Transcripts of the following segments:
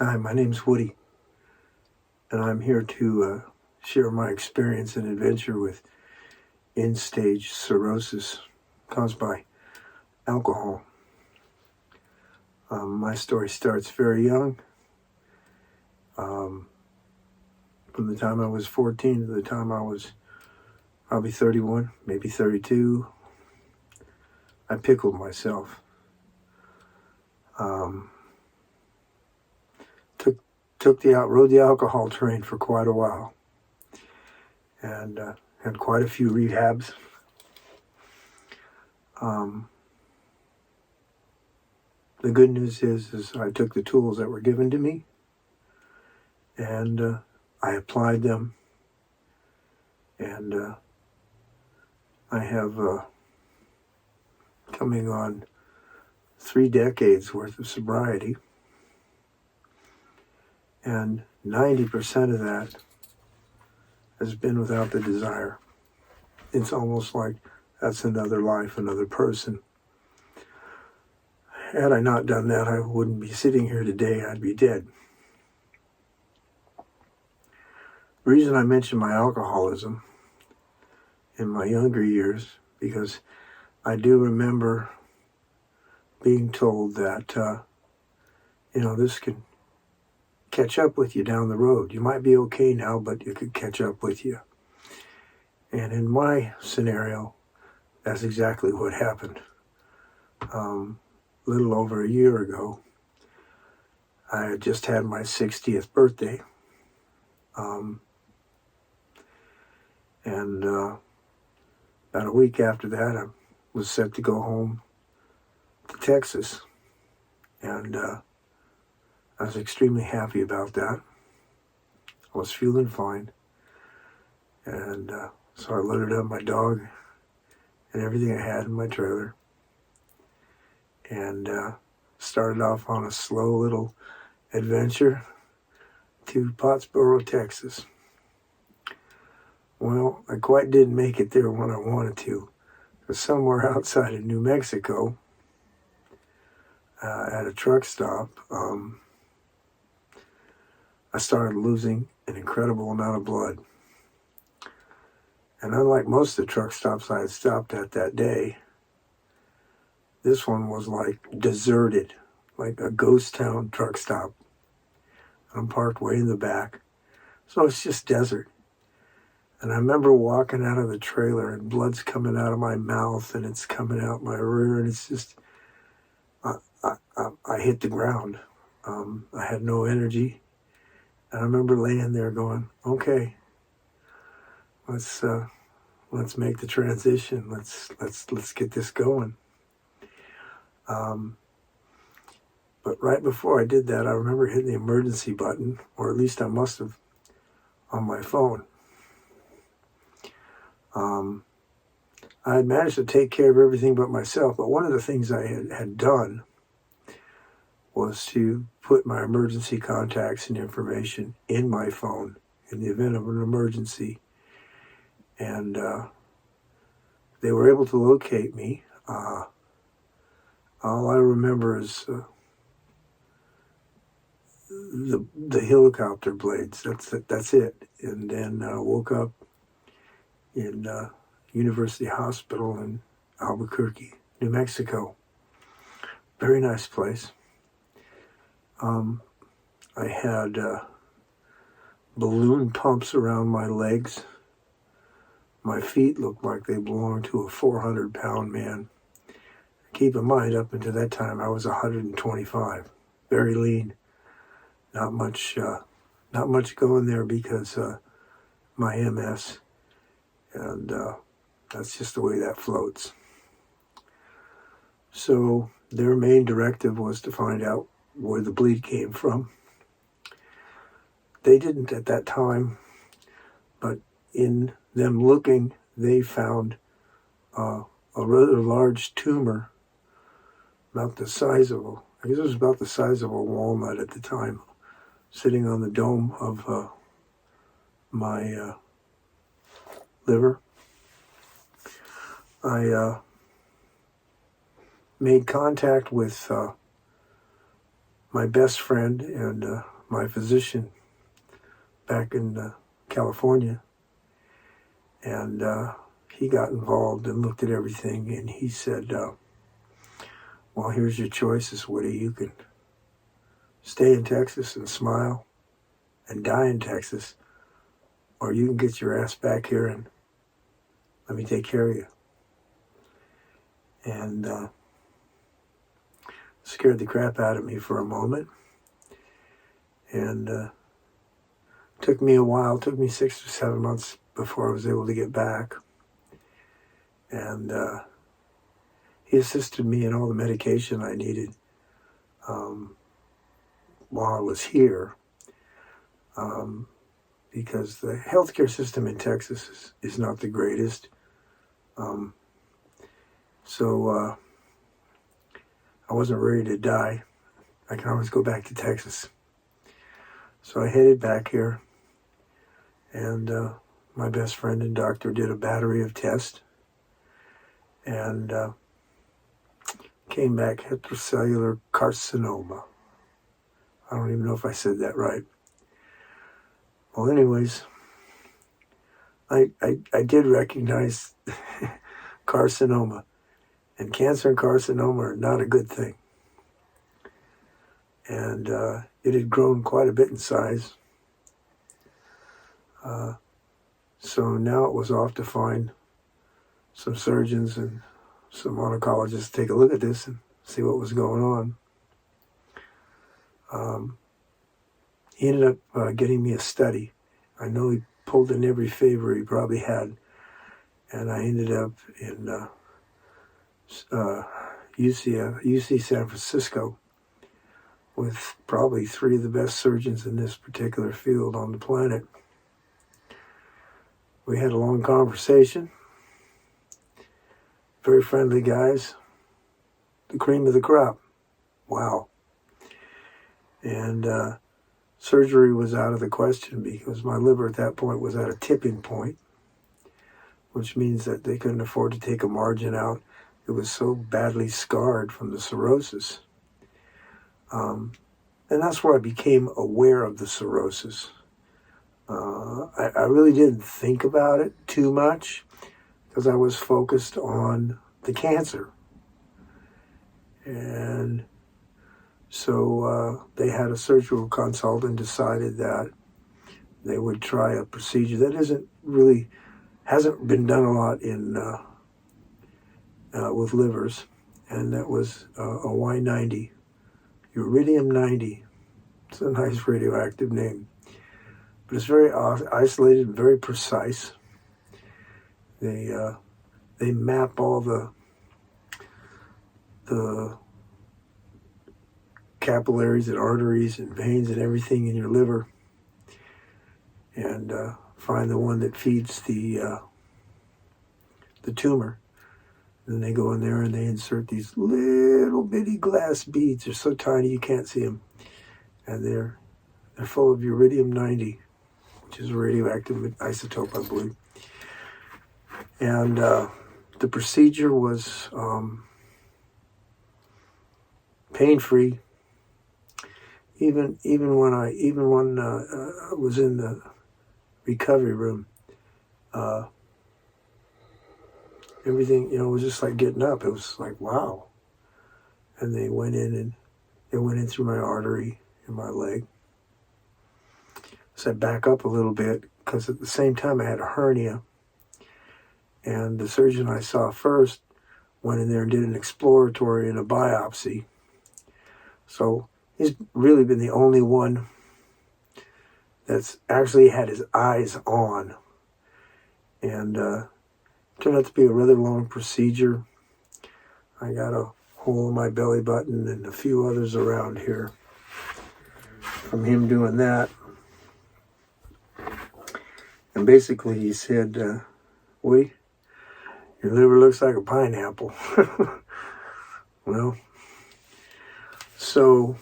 Hi, my name's Woody, and I'm here to share my experience and adventure with end-stage cirrhosis caused by alcohol. My story starts very young. From the time I was 14 to the time I was probably 31, maybe 32, I pickled myself. Rode the alcohol train for quite a while, and had quite a few rehabs. The good news is I took the tools that were given to me, and I applied them, and I have coming on 3 decades worth of sobriety, and 90% of that has been without the desire. It's almost like that's another life, another person. Had I not done that, I wouldn't be sitting here today. I'd be dead. The reason I mention my alcoholism in my younger years, because I do remember being told that, this can catch up with you down the road. You might be okay now, but it could catch up with you. And in my scenario, that's exactly what happened. A little over a year ago, I had just had my 60th birthday. And about a week after that, I was set to go home to Texas. And I was extremely happy about that. I was feeling fine. And so I loaded up my dog and everything I had in my trailer, and started off on a slow little adventure to Pottsboro, Texas. Well, I quite didn't make it there when I wanted to. It was somewhere outside of New Mexico, at a truck stop. I started losing an incredible amount of blood. And unlike most of the truck stops I had stopped at that day, this one was like deserted, like a ghost town truck stop. I'm parked way in the back, so it's just desert. And I remember walking out of the trailer and blood's coming out of my mouth and it's coming out my rear, and it's just, I hit the ground. I had no energy. And I remember laying there going, okay, let's make the transition. Let's get this going. But right before I did that, I remember hitting the emergency button, or at least I must have, on my phone. I had managed to take care of everything but myself, but one of the things I had done was to put my emergency contacts and information in my phone in the event of an emergency. And they were able to locate me. All I remember is the helicopter blades. That's it. And then I woke up in University Hospital in Albuquerque, New Mexico. Very nice place. I had balloon pumps around my legs. My feet looked like they belonged to a 400-pound man. Keep in mind, up until that time, I was 125, very lean. Not much going there because my MS, and that's just the way that floats. So their main directive was to find out where the bleed came from. They didn't at that time, but in them looking, they found a rather large tumor, about the size of I guess it was about the size of a walnut at the time, sitting on the dome of my liver. I made contact with my best friend and my physician back in California, and he got involved and looked at everything, and he said, well, here's your choices, Woody. You can stay in Texas and smile and die in Texas, or you can get your ass back here and let me take care of you. And scared the crap out of me for a moment. And took me a while, took me 6 or 7 months before I was able to get back. And he assisted me in all the medication I needed while I was here. Because the healthcare system in Texas is not the greatest. So I wasn't ready to die. I can always go back to Texas. So I headed back here, and my best friend and doctor did a battery of tests, and came back hepatocellular carcinoma. I don't even know if I said that right. Well, anyways, I did recognize carcinoma, and cancer and carcinoma are not a good thing. And it had grown quite a bit in size. So now it was off to find some surgeons and some oncologists to take a look at this and see what was going on. He ended up getting me a study. I know he pulled in every favor he probably had. And I ended up in UC San Francisco with probably 3 of the best surgeons in this particular field on the planet. We had a long conversation. Very friendly guys. The cream of the crop. Wow. And surgery was out of the question because my liver at that point was at a tipping point, which means that they couldn't afford to take a margin out. It was so badly scarred from the cirrhosis. And that's where I became aware of the cirrhosis. I really didn't think about it too much because I was focused on the cancer. And so they had a surgical consult and decided that they would try a procedure that hasn't been done a lot in with livers, and that was a Y90, Uridium 90. It's a nice radioactive name, but it's very isolated, very precise. They map all the capillaries and arteries and veins and everything in your liver, and find the one that feeds the tumor. And then they go in there and they insert these little bitty glass beads. They're so tiny you can't see them, and they're full of Uridium 90, which is a radioactive isotope, I believe. And the procedure was pain-free. Even when I was in the recovery room, everything, was just like getting up. It was like, wow. And they went in through my artery in my leg. So I back up a little bit because at the same time I had a hernia. And the surgeon I saw first went in there and did an exploratory and a biopsy. So he's really been the only one that's actually had his eyes on. And turned out to be a rather long procedure. I got a hole in my belly button and a few others around here from him doing that. And basically he said, Woody, your liver looks like a pineapple. Well, so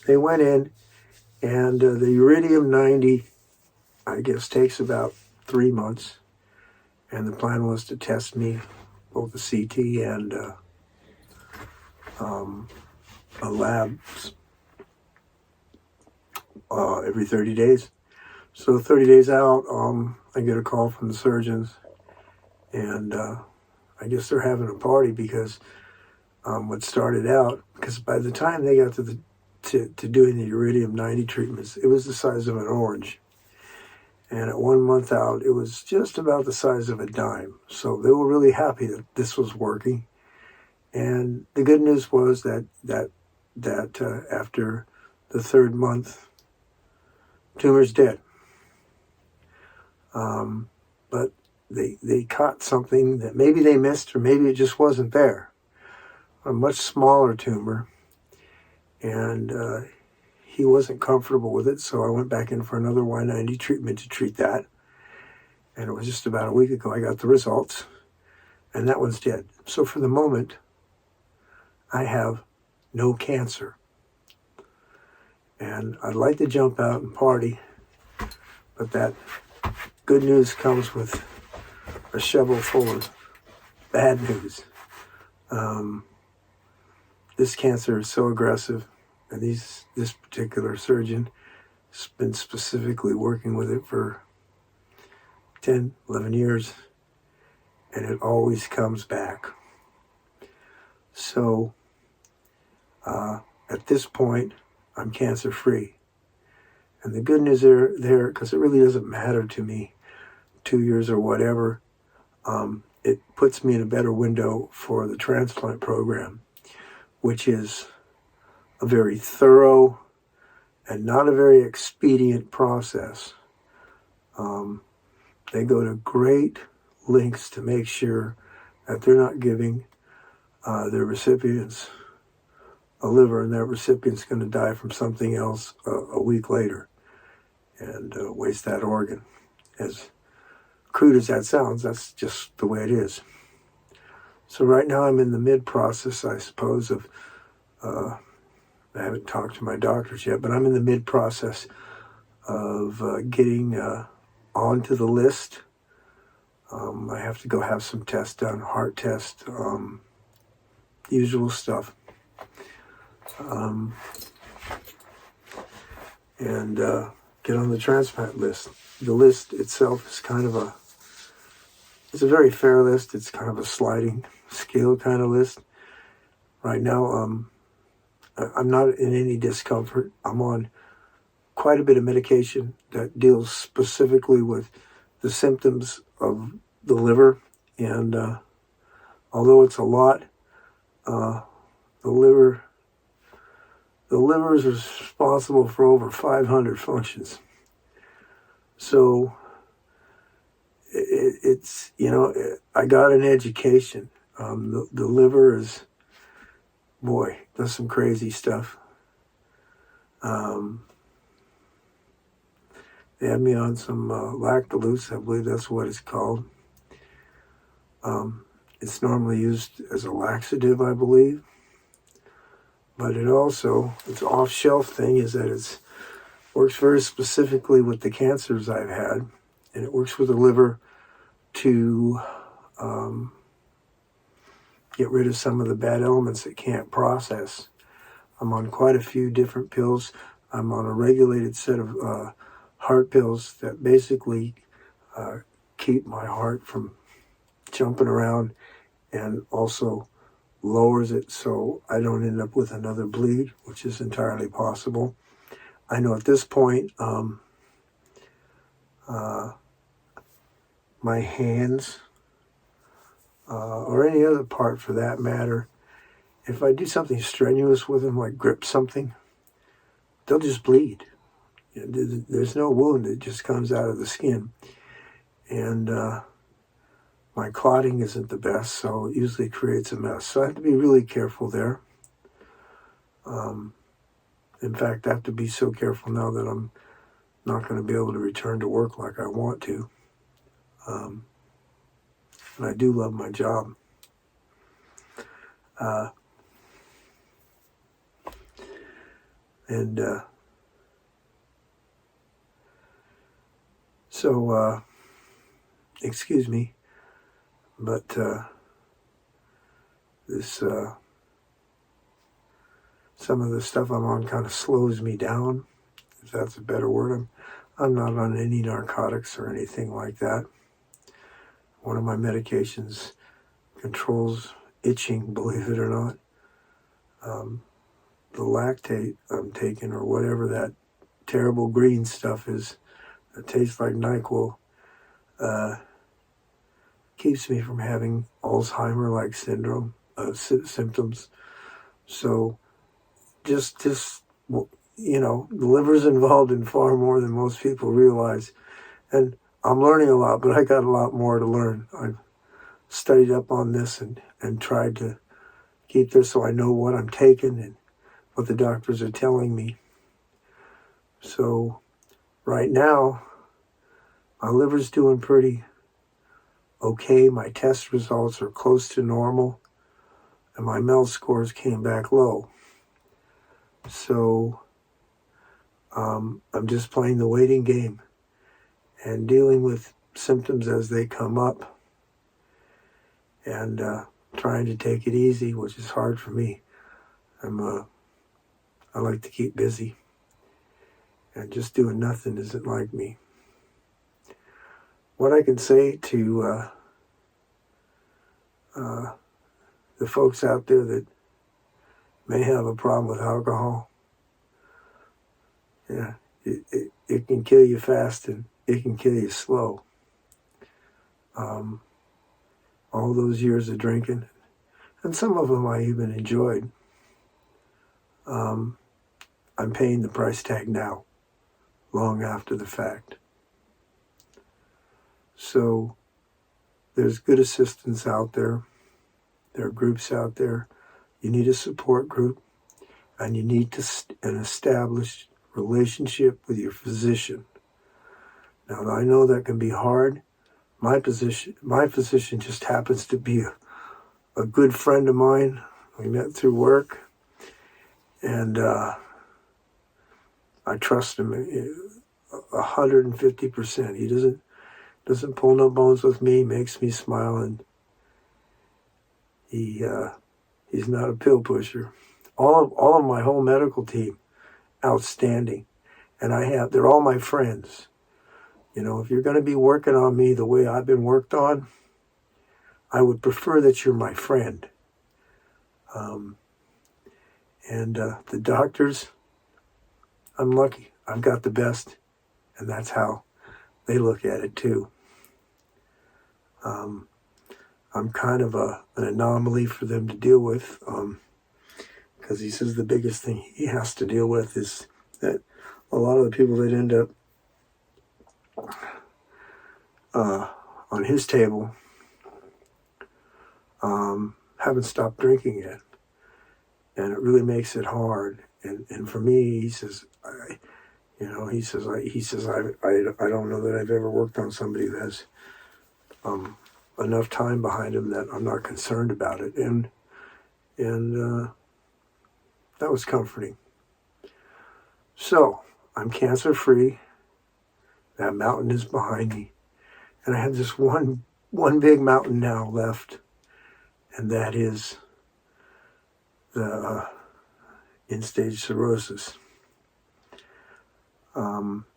they went in, and the Uridium 90, I guess, takes about 3 months. And the plan was to test me, both the CT and labs every 30 days. So 30 days out, I get a call from the surgeons, and I guess they're having a party because what started out, because by the time they got to doing the uridium-90 treatments, it was the size of an orange. And at 1 month out, it was just about the size of a dime. So they were really happy that this was working. And the good news was that after the 3rd month, tumor's dead. But they caught something that maybe they missed, or maybe it just wasn't there. A much smaller tumor, and he wasn't comfortable with it, so I went back in for another Y90 treatment to treat that. And it was just about a week ago I got the results, and that one's dead. So for the moment, I have no cancer. And I'd like to jump out and party, but that good news comes with a shovel full of bad news. This cancer is so aggressive, and this particular surgeon has been specifically working with it for 10, 11 years, and it always comes back. So at this point, I'm cancer-free. And the good news there, because it really doesn't matter to me, 2 years or whatever, it puts me in a better window for the transplant program, which is a very thorough and not a very expedient process. They go to great lengths to make sure that they're not giving their recipients a liver, and that recipient's going to die from something else a week later and waste that organ. As crude as that sounds, that's just the way it is. So right now I'm in the mid-process, I suppose, of, I haven't talked to my doctors yet, but I'm in the mid-process of getting onto the list. I have to go have some tests done, heart test, usual stuff. And get on the transplant list. The list itself is it's a very fair list. It's kind of a sliding scale kind of list. Right now, I'm not in any discomfort. I'm on quite a bit of medication that deals specifically with the symptoms of the liver. And although it's a lot, the liver is responsible for over 500 functions. So it's, I got an education. The liver is, boy, does some crazy stuff. They had me on some lactulose, I believe that's what it's called. It's normally used as a laxative, I believe. But its off-shelf thing is that it works very specifically with the cancers I've had, and it works with the liver to get rid of some of the bad elements it can't process. I'm on quite a few different pills. I'm on a regulated set of heart pills that basically keep my heart from jumping around and also lowers it so I don't end up with another bleed, which is entirely possible. I know at this point, my hands, or any other part for that matter, if I do something strenuous with them, like grip something, they'll just bleed. There's no wound, it just comes out of the skin. And my clotting isn't the best, so it usually creates a mess. So I have to be really careful there. In fact, I have to be so careful now that I'm not going to be able to return to work like I want to. And I do love my job. So excuse me, but this some of the stuff I'm on kind of slows me down, if that's a better word. I'm not on any narcotics or anything like that. One of my medications controls itching, believe it or not. The lactate I'm taking, or whatever that terrible green stuff is that tastes like NyQuil, keeps me from having Alzheimer-like syndrome symptoms. So just you know, the liver's involved in far more than most people realize. And I'm learning a lot, but I got a lot more to learn. I've studied up on this and tried to keep this so I know what I'm taking and what the doctors are telling me. So right now, my liver's doing pretty okay. My test results are close to normal, and my MELD scores came back low. So I'm just playing the waiting game and dealing with symptoms as they come up, and trying to take it easy, which is hard for me. I like to keep busy, and just doing nothing isn't like me. What I can say to the folks out there that may have a problem with alcohol, yeah, it can kill you fast and it can kill you slow. All those years of drinking, and some of them I even enjoyed, I'm paying the price tag now, long after the fact. So there's good assistance out there. There are groups out there. You need a support group, and you need an established relationship with your physician. Now, I know that can be hard. My physician just happens to be a good friend of mine. We met through work, and I trust him 150%. He doesn't pull no bones with me, makes me smile, and he's not a pill pusher. All of my whole medical team, outstanding, and they're all my friends. You know, if you're going to be working on me the way I've been worked on, I would prefer that you're my friend. And the doctors, I'm lucky. I've got the best, and that's how they look at it too. I'm kind of an anomaly for them to deal with, because he says the biggest thing he has to deal with is that a lot of the people that end up on his table haven't stopped drinking yet, and it really makes it hard. And for me, he says, I don't know that I've ever worked on somebody who has enough time behind him that I'm not concerned about it, and that was comforting. So I'm cancer free. That mountain is behind me, and I have this one big mountain now left, and that is the end-stage cirrhosis.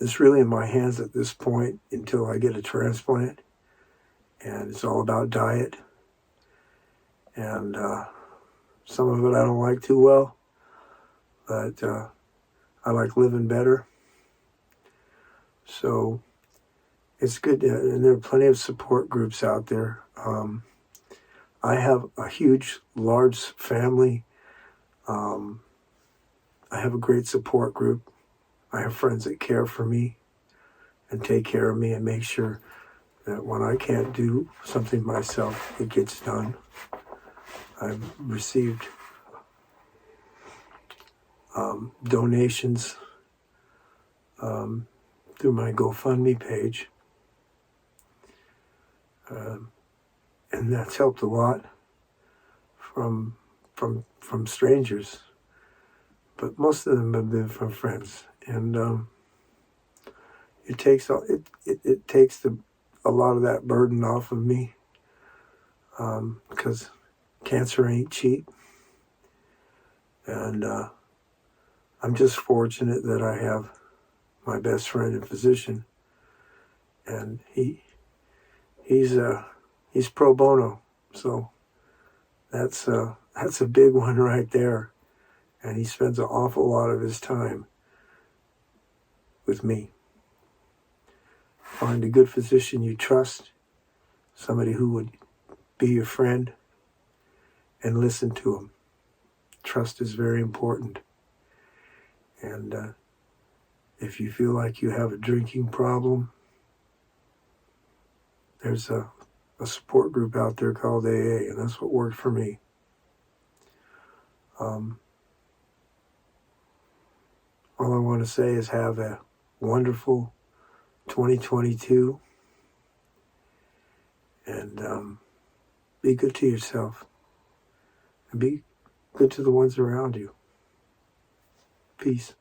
It's really in my hands at this point until I get a transplant, and it's all about diet, and some of it I don't like too well, but I like living better. So it's good, and there are plenty of support groups out there. I have a large family. I have a great support group. I have friends that care for me and take care of me and make sure that when I can't do something myself, it gets done. I've received donations through my GoFundMe page, and that's helped a lot from strangers, but most of them have been from friends, and it takes a lot of that burden off of me, because cancer ain't cheap, and I'm just fortunate that I have my best friend and physician, and he's pro bono, so that's a big one right there, and he spends an awful lot of his time with me. Find a good physician you trust, somebody who would be your friend, and listen to him. Trust is very important. And if you feel like you have a drinking problem, there's a support group out there called AA, and that's what worked for me. All I want to say is have a wonderful 2022, and be good to yourself, and be good to the ones around you. Peace.